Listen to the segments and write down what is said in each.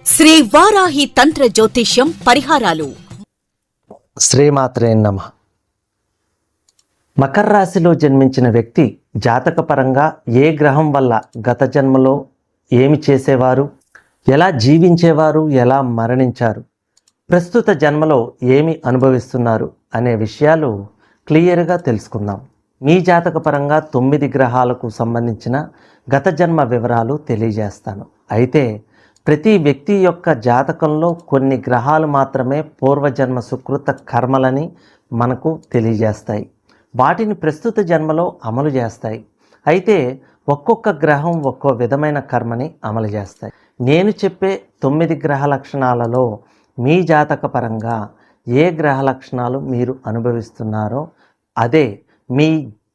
శ్రీ వారాహి తంత్ర జ్యోతిష్యం పరిహారాలు. శ్రీమాత్రే నమః. మకర రాశిలో జన్మించిన వ్యక్తి జాతకపరంగా ఏ గ్రహం వల్ల గత జన్మలో ఏమి చేసేవారు, ఎలా జీవించేవారు, ఎలా మరణించారు, ప్రస్తుత జన్మలో ఏమి అనుభవిస్తున్నారు అనే విషయాలు క్లియర్గా తెలుసుకుందాం. మీ జాతకపరంగా 9 గ్రహాలకు సంబంధించిన గత జన్మ వివరాలు తెలియజేస్తాను. అయితే ప్రతి వ్యక్తి యొక్క జాతకంలో కొన్ని గ్రహాలు మాత్రమే పూర్వజన్మ సుకృత కర్మలని మనకు తెలియజేస్తాయి. వాటిని ప్రస్తుత జన్మలో అమలు చేస్తాయి. అయితే ఒక్కొక్క గ్రహం ఒక్కో విధమైన కర్మని అమలు చేస్తాయి. నేను చెప్పే 9 గ్రహ లక్షణాలలో మీ జాతకపరంగా ఏ గ్రహ లక్షణాలు మీరు అనుభవిస్తున్నారో అదే మీ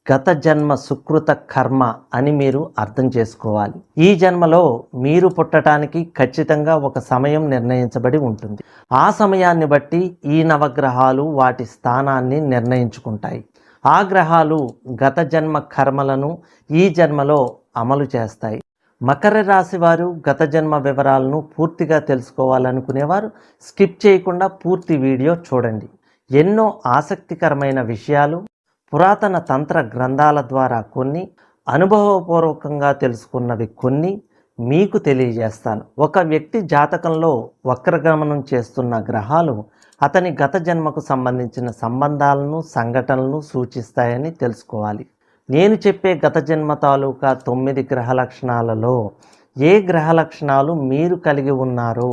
గత జన్మ సుకృత కర్మ అని మీరు అర్థం చేసుకోవాలి. ఈ జన్మలో మీరు పుట్టడానికి ఖచ్చితంగా ఒక సమయం నిర్ణయించబడి ఉంటుంది. ఆ సమయాన్ని బట్టి ఈ నవగ్రహాలు వాటి స్థానాన్ని నిర్ణయించుకుంటాయి. ఆ గ్రహాలు గత జన్మ కర్మలను ఈ జన్మలో అమలు చేస్తాయి. మకర రాశి వారు గత జన్మ వివరాలను పూర్తిగా తెలుసుకోవాలనుకునేవారు స్కిప్ చేయకుండా పూర్తి వీడియో చూడండి. ఎన్నో ఆసక్తికరమైన విషయాలు పురాతన తంత్ర గ్రంథాల ద్వారా కొన్ని, అనుభవపూర్వకంగా తెలుసుకున్నవి కొన్ని మీకు తెలియజేస్తాను. ఒక వ్యక్తి జాతకంలో వక్రగమనం చేస్తున్న గ్రహాలు అతని గత జన్మకు సంబంధించిన సంబంధాలను, సంఘటనలను సూచిస్తాయని తెలుసుకోవాలి. నేను చెప్పే గత జన్మ తాలూకా 9 గ్రహ లక్షణాలలో ఏ గ్రహ లక్షణాలు మీరు కలిగి ఉన్నారో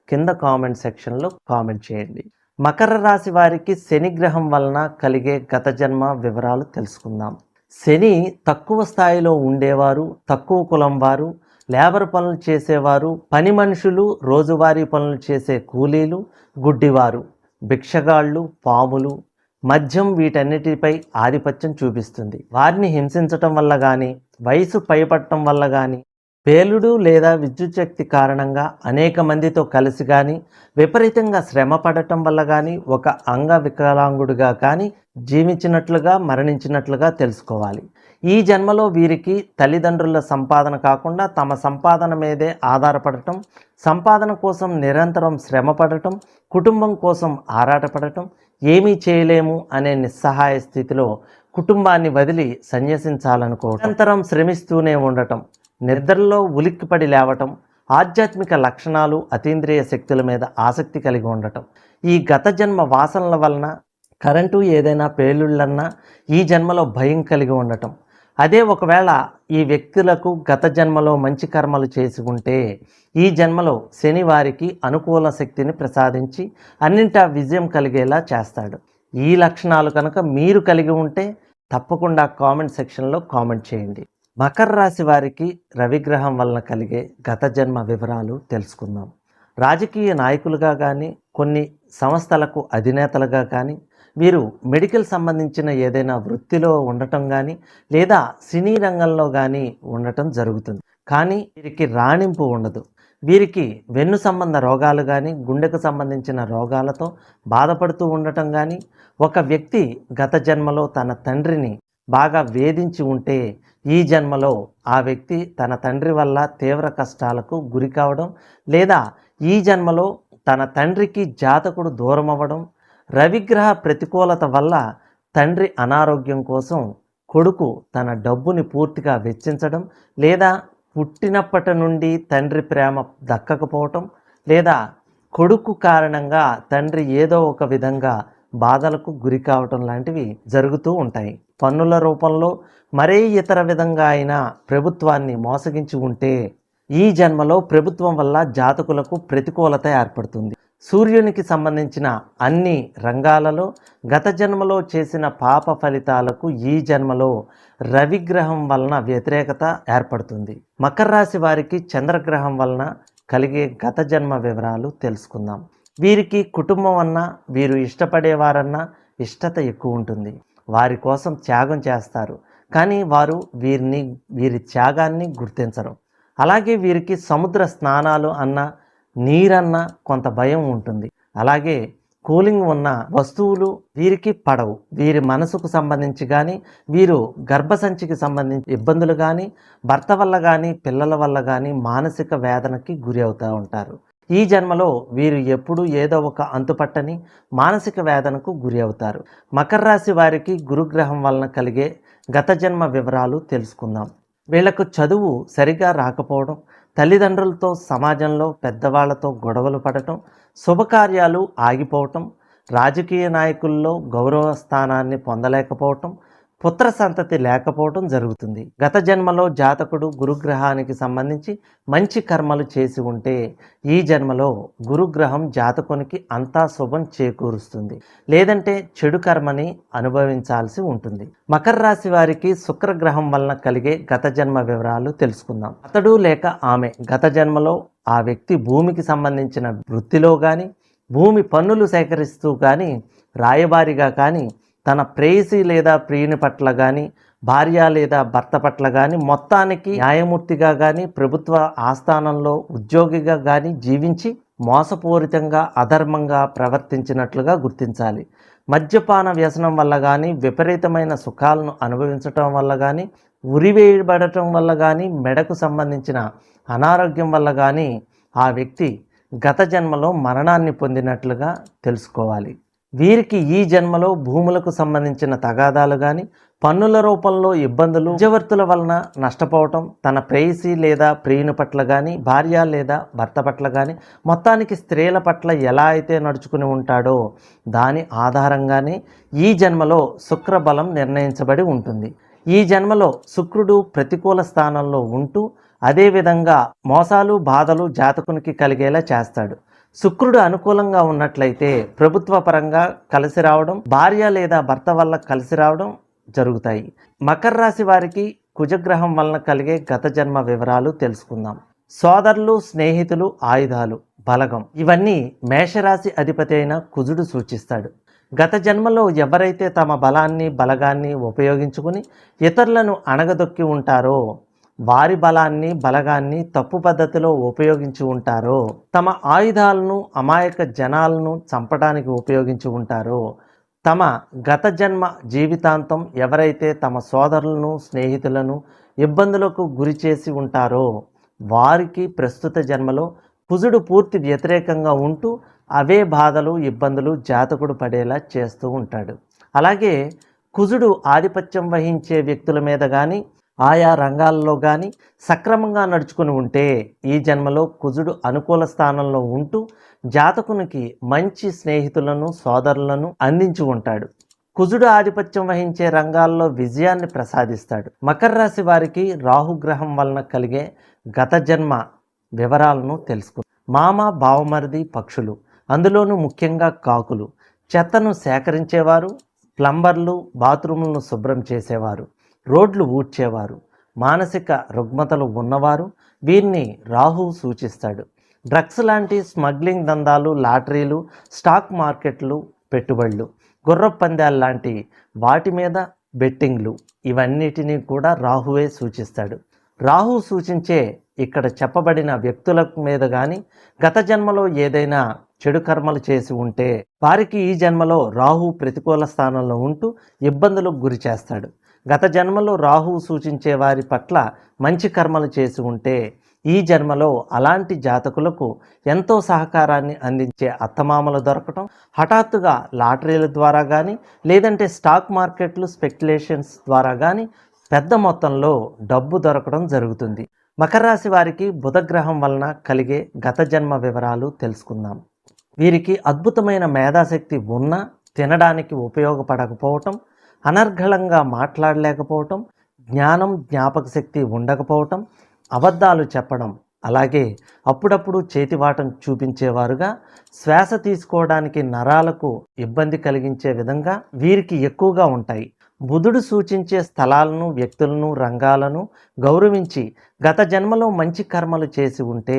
కింద కామెంట్ సెక్షన్లో కామెంట్ చేయండి. మకర రాశి వారికి శని గ్రహం వలన కలిగే గత జన్మ వివరాలు తెలుసుకుందాం. శని తక్కువ స్థాయిలో ఉండేవారు, తక్కువ కులం వారు, లేబర్ పనులు చేసేవారు, పని మనుషులు, రోజువారీ పనులు చేసే కూలీలు, గుడ్డివారు, భిక్షగాళ్ళు, పాములు, మద్యం వీటన్నిటిపై ఆధిపత్యం చూపిస్తుంది. వారిని హింసించటం వల్ల కానీ, వయసు పైపట్టడం వల్ల కానీ, పేలుడు లేదా విద్యుత్ శక్తి కారణంగా అనేక మందితో కలిసి కానీ, విపరీతంగా శ్రమ పడటం వల్ల కానీ, ఒక అంగవికలాంగుడిగా కానీ జీవించినట్లుగా మరణించినట్లుగా తెలుసుకోవాలి. ఈ జన్మలో వీరికి తల్లిదండ్రుల సంపాదన కాకుండా తమ సంపాదన మీదే ఆధారపడటం, సంపాదన కోసం నిరంతరం శ్రమ పడటం, కుటుంబం కోసం ఆరాటపడటం, ఏమీ చేయలేము అనే నిస్సహాయ స్థితిలో కుటుంబాన్ని వదిలి సన్యసించాలనుకోవటం, నిరంతరం శ్రమిస్తూనే ఉండటం, నిద్రలో ఉలిక్కిపడి లేవటం, ఆధ్యాత్మిక లక్షణాలు, అతీంద్రియ శక్తుల మీద ఆసక్తి కలిగి ఉండటం, ఈ గత జన్మ వాసనల వలన కరెంటు ఏదైనా పేలుళ్ళన్నా ఈ జన్మలో భయం కలిగి ఉండటం. అదే ఒకవేళ ఈ వ్యక్తులకు గత జన్మలో మంచి కర్మలు చేసి ఉంటే ఈ జన్మలో శని వారికి అనుకూల శక్తిని ప్రసాదించి అన్నింటా విజయం కలిగేలా చేస్తాడు. ఈ లక్షణాలు కనుక మీరు కలిగి ఉంటే తప్పకుండా కామెంట్ సెక్షన్లో కామెంట్ చేయండి. మకర రాశి వారికి రవిగ్రహం వలన కలిగే గత జన్మ వివరాలు తెలుసుకుందాం. రాజకీయ నాయకులుగా కానీ, కొన్ని సంస్థలకు అధినేతలుగా కానీ, వీరు మెడికల్ సంబంధించిన ఏదైనా వృత్తిలో ఉండటం కానీ, లేదా సినీ రంగంలో కానీ ఉండటం జరుగుతుంది. కానీ వీరికి రాణింపు ఉండదు. వీరికి వెన్ను సంబంధ రోగాలు కానీ, గుండెకు సంబంధించిన రోగాలతో బాధపడుతూ ఉండటం కానీ, ఒక వ్యక్తి గత జన్మలో తన తండ్రిని బాగా వేధించి ఉంటే ఈ జన్మలో ఆ వ్యక్తి తన తండ్రి వల్ల తీవ్ర కష్టాలకు గురి కావడం, లేదా ఈ జన్మలో తన తండ్రికి జాతకుడు దూరం అవ్వడం, రవిగ్రహ ప్రతికూలత వల్ల తండ్రి అనారోగ్యం కోసం కొడుకు తన డబ్బుని పూర్తిగా వెచ్చించడం, లేదా పుట్టినప్పటి నుండి తండ్రి ప్రేమ దక్కకపోవటం, లేదా కొడుకు కారణంగా తండ్రి ఏదో ఒక విధంగా బాధలకు గురి కావటం లాంటివి జరుగుతూ ఉంటాయి. పన్నుల రూపంలో మరే ఇతర విధంగా అయినా ప్రభుత్వాన్ని మోసగించి ఉంటే ఈ జన్మలో ప్రభుత్వం వల్ల జాతకులకు ప్రతికూలత ఏర్పడుతుంది. సూర్యునికి సంబంధించిన అన్ని రంగాలలో గత జన్మలో చేసిన పాప ఫలితాలకు ఈ జన్మలో రవిగ్రహం వలన వ్యతిరేకత ఏర్పడుతుంది. మకర రాశి వారికి చంద్రగ్రహం వలన కలిగే గత జన్మ వివరాలు తెలుసుకుందాం. వీరికి కుటుంబం అన్నా, వీరు ఇష్టపడేవారన్నా ఇష్టత ఎక్కువ ఉంటుంది. వారి కోసం త్యాగం చేస్తారు, కానీ వారు వీరి త్యాగాన్ని గుర్తించరు. అలాగే వీరికి సముద్ర స్నానాలు అన్నా, నీరన్నా కొంత భయం ఉంటుంది. అలాగే కూలింగ్ ఉన్న వస్తువులు వీరికి పడవు. వీరి మనసుకు సంబంధించి కానీ, వీరు గర్భసంచికి సంబంధించి ఇబ్బందులు కానీ, భర్త వల్ల కానీ, పిల్లల వల్ల కానీ మానసిక వేదనకి గురి అవుతూ ఉంటారు. ఈ జన్మలో వీరు ఎప్పుడూ ఏదో ఒక అంతుపట్టని మానసిక వేదనకు గురి అవుతారు. మకర రాశి వారికి గురుగ్రహం వలన కలిగే గత జన్మ వివరాలు తెలుసుకుందాం. వీళ్లకు చదువు సరిగా రాకపోవడం, తల్లిదండ్రులతో సమాజంలో పెద్దవాళ్లతో గొడవలు పడటం, శుభకార్యాలు ఆగిపోవటం, రాజకీయ నాయకుల్లో గౌరవ స్థానాన్ని పొందలేకపోవటం, పుత్ర సంతతి లేకపోవటం జరుగుతుంది. గత జన్మలో జాతకుడు గురుగ్రహానికి సంబంధించి మంచి కర్మలు చేసి ఉంటే ఈ జన్మలో గురుగ్రహం జాతకునికి అంతా శుభం చేకూరుస్తుంది, లేదంటే చెడు కర్మని అనుభవించాల్సి ఉంటుంది. మకర రాశి వారికి శుక్రగ్రహం వలన కలిగే గత జన్మ వివరాలు తెలుసుకుందాం. అతడు లేక ఆమె గత జన్మలో ఆ వ్యక్తి భూమికి సంబంధించిన వృత్తిలో కానీ, భూమి పన్నులు సేకరిస్తూ కానీ, రాయబారిగా కానీ, తన ప్రేయసి లేదా ప్రియుని పట్ల కానీ, భార్య లేదా భర్త పట్ల కానీ, మొత్తానికి న్యాయమూర్తిగా కానీ, ప్రభుత్వ ఆస్థానంలో ఉద్యోగిగా కానీ జీవించి మోసపూరితంగా అధర్మంగా ప్రవర్తించినట్లుగా గుర్తించాలి. మద్యపాన వ్యసనం వల్ల కానీ, విపరీతమైన సుఖాలను అనుభవించటం వల్ల కానీ, ఉరివేయబడటం వల్ల కానీ, మెడకు సంబంధించిన అనారోగ్యం వల్ల కానీ ఆ వ్యక్తి గత జన్మలో మరణాన్ని పొందినట్లుగా తెలుసుకోవాలి. వీరికి ఈ జన్మలో భూములకు సంబంధించిన తగాదాలు కానీ, పన్నుల రూపంలో ఇబ్బందులు, మధ్యవర్తుల వలన నష్టపోవటం, తన ప్రేయసి లేదా ప్రియుని పట్ల కానీ, భార్య లేదా భర్త పట్ల కానీ, మొత్తానికి స్త్రీల పట్ల ఎలా అయితే నడుచుకుని ఉంటాడో దాని ఆధారంగానే ఈ జన్మలో శుక్రబలం నిర్ణయించబడి ఉంటుంది. ఈ జన్మలో శుక్రుడు ప్రతికూల స్థానంలో ఉంటూ అదేవిధంగా మోసాలు, బాధలు జాతకునికి కలిగేలా చేస్తాడు. శుక్రుడు అనుకూలంగా ఉన్నట్లయితే ప్రభుత్వ పరంగా కలిసి రావడం, భార్య లేదా భర్త వల్ల కలిసి రావడం జరుగుతాయి. మకర రాశి వారికి కుజగ్రహం వలన కలిగే గత జన్మ వివరాలు తెలుసుకుందాం. సోదరులు, స్నేహితులు, ఆయుధాలు, బలగం ఇవన్నీ మేషరాశి అధిపతి అయిన కుజుడు సూచిస్తాడు. గత జన్మలో ఎవరైతే తమ బలాన్ని, బలగాన్ని ఉపయోగించుకుని ఇతరులను అణగదొక్కి ఉంటారో, వారి బలాన్ని, బలగాన్ని తప్పు పద్ధతిలో ఉపయోగించి ఉంటారో, తమ ఆయుధాలను అమాయక జనాలను చంపడానికి ఉపయోగించి ఉంటారో, తమ గత జన్మ జీవితాంతం ఎవరైతే తమ సోదరులను, స్నేహితులను ఇబ్బందులకు గురి చేసి ఉంటారో వారికి ప్రస్తుత జన్మలో కుజుడు పూర్తి వ్యతిరేకంగా ఉంటూ అవే బాధలు, ఇబ్బందులు జాతకుడు పడేలా చేస్తూ ఉంటాడు. అలాగే కుజుడు ఆధిపత్యం వహించే వ్యక్తుల మీద కానీ, ఆయా రంగాల్లో కానీ సక్రమంగా నడుచుకుని ఉంటే ఈ జన్మలో కుజుడు అనుకూల స్థానంలో ఉంటూ జాతకునికి మంచి స్నేహితులను, సోదరులను అందించి ఉంటాడు. కుజుడు ఆధిపత్యం వహించే రంగాల్లో విజయాన్ని ప్రసాదిస్తాడు. మకర రాశి వారికి రాహుగ్రహం వలన కలిగే గత జన్మ వివరాలను తెలుసుకుందాం. మామ, బావమరిది పక్షులు, అందులోనూ ముఖ్యంగా కాకులు, చెత్తను సేకరించేవారు, ప్లంబర్లు, బాత్రూములను శుభ్రం చేసేవారు, రోడ్లు ఊడ్చేవారు, మానసిక రుగ్మతలు ఉన్నవారు వీరిని రాహువు సూచిస్తాడు. డ్రగ్స్ లాంటి స్మగ్లింగ్ దందాలు, లాటరీలు, స్టాక్ మార్కెట్లు, పెట్టుబడులు, గుర్రపు పందాలు లాంటి వాటి మీద బెట్టింగ్లు ఇవన్నిటినీ కూడా రాహువే సూచిస్తాడు. రాహు సూచించే ఇక్కడ చెప్పబడిన వ్యక్తుల మీద కానీ గత జన్మలో ఏదైనా చెడు కర్మలు చేసి ఉంటే వారికి ఈ జన్మలో రాహు ప్రతికూల స్థానంలో ఉంటూ ఇబ్బందులకు గురి చేస్తాడు. గత జన్మలో రాహువు సూచించే వారి పట్ల మంచి కర్మలు చేసి ఉంటే ఈ జన్మలో అలాంటి జాతకులకు ఎంతో సహకారాన్ని అందించే అత్తమామలు దొరకటం, హఠాత్తుగా లాటరీల ద్వారా కానీ, లేదంటే స్టాక్ మార్కెట్లు, స్పెక్యులేషన్స్ ద్వారా కానీ పెద్ద మొత్తంలో డబ్బు దొరకడం జరుగుతుంది. మకర రాశి వారికి బుధగ్రహం వలన కలిగే గత జన్మ వివరాలు తెలుసుకుందాం. వీరికి అద్భుతమైన మేధాశక్తి ఉన్నా తినడానికి ఉపయోగపడకపోవటం, అనర్గళంగా మాట్లాడలేకపోవటం, జ్ఞానం, జ్ఞాపక శక్తి ఉండకపోవటం, అబద్ధాలు చెప్పడం, అలాగే అప్పుడప్పుడు చేతివాటం చూపించేవారుగా, శ్వాస తీసుకోవడానికి నరాలకు ఇబ్బంది కలిగించే విధంగా వీరికి ఎక్కువగా ఉంటాయి. బుధుడు సూచించే స్థలాలను, వ్యక్తులను, రంగాలను గౌరవించి గత జన్మలో మంచి కర్మలు చేసి ఉంటే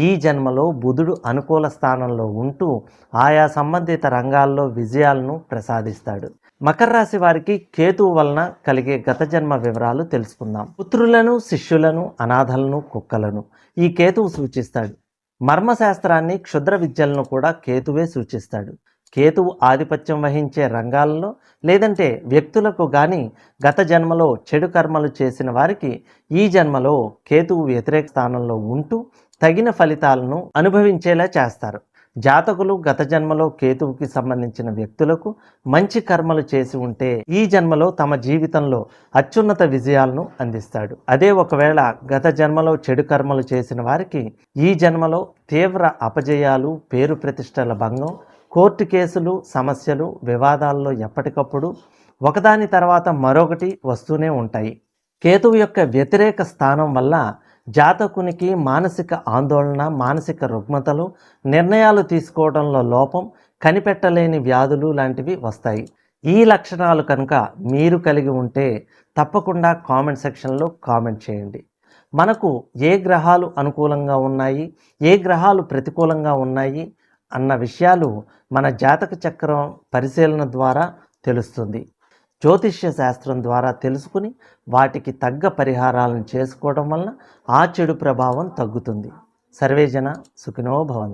ఈ జన్మలో బుధుడు అనుకూల స్థానంలో ఉంటూ ఆయా సంబంధిత రంగాల్లో విజయాలను ప్రసాదిస్తాడు. మకర రాశి వారికి కేతువు వలన కలిగే గత జన్మ వివరాలు తెలుసుకుందాం. పుత్రులను, శిష్యులను, అనాథలను, కుక్కలను ఈ కేతువు సూచిస్తాడు. మర్మశాస్త్రాన్ని, క్షుద్ర విద్యలను కూడా కేతువే సూచిస్తాడు. కేతువు ఆధిపత్యం వహించే రంగాల్లో లేదంటే వ్యక్తులకు కానీ గత జన్మలో చెడు కర్మలు చేసిన వారికి ఈ జన్మలో కేతువు వ్యతిరేక స్థానంలో ఉంటూ తగిన ఫలితాలను అనుభవించేలా చేస్తారు. జాతకులు గత జన్మలో కేతువుకి సంబంధించిన వ్యక్తులకు మంచి కర్మలు చేసి ఉంటే ఈ జన్మలో తమ జీవితంలో అత్యున్నత విజయాలను అందిస్తాడు. అదే ఒకవేళ గత జన్మలో చెడు కర్మలు చేసిన వారికి ఈ జన్మలో తీవ్ర అపజయాలు, పేరు ప్రతిష్టల భంగం, కోర్టు కేసులు, సమస్యలు, వివాదాల్లో ఎప్పటికప్పుడు ఒకదాని తర్వాత మరొకటి వస్తూనే ఉంటాయి. కేతువు యొక్క వ్యతిరేక స్థానం వల్ల జాతకునికి మానసిక ఆందోళన, మానసిక రుగ్మతలు, నిర్ణయాలు తీసుకోవడంలో లోపం, కనిపెట్టలేని వ్యాధులు లాంటివి వస్తాయి. ఈ లక్షణాలు కనుక మీరు కలిగి ఉంటే తప్పకుండా కామెంట్ సెక్షన్లో కామెంట్ చేయండి. మనకు ఏ గ్రహాలు అనుకూలంగా ఉన్నాయి, ఏ గ్రహాలు ప్రతికూలంగా ఉన్నాయి అన్న విషయాలు మన జాతక చక్రం పరిశీలన ద్వారా తెలుస్తుంది. జ్యోతిష్య శాస్త్రం ద్వారా తెలుసుకుని వాటికి తగ్గ పరిహారాలను చేసుకోవడం వలన ఆ చెడు ప్రభావం తగ్గుతుంది. సర్వేజన సుఖినో భవంతు.